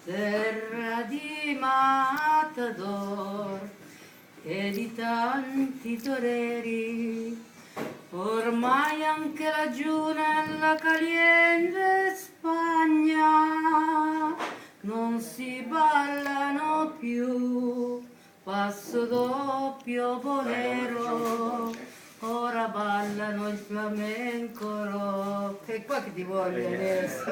terra di matador e di tanti toreri, ormai anche laggiù nella caliente Spagna non si ballano più passo doppio bolero, ora ballano il flamenco rock. E qua che ti voglio adesso?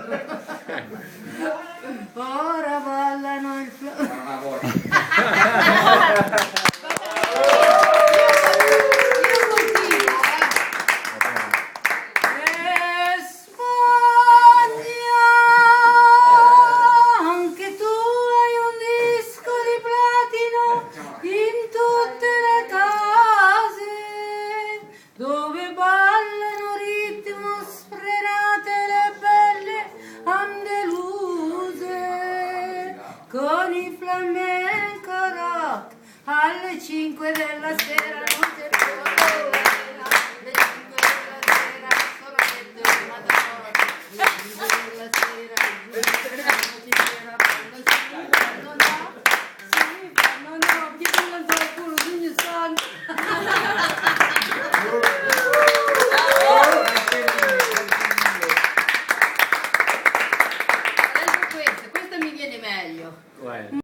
Ora ballano il flamenco. Con il flamenco rock alle 5 della sera non c'è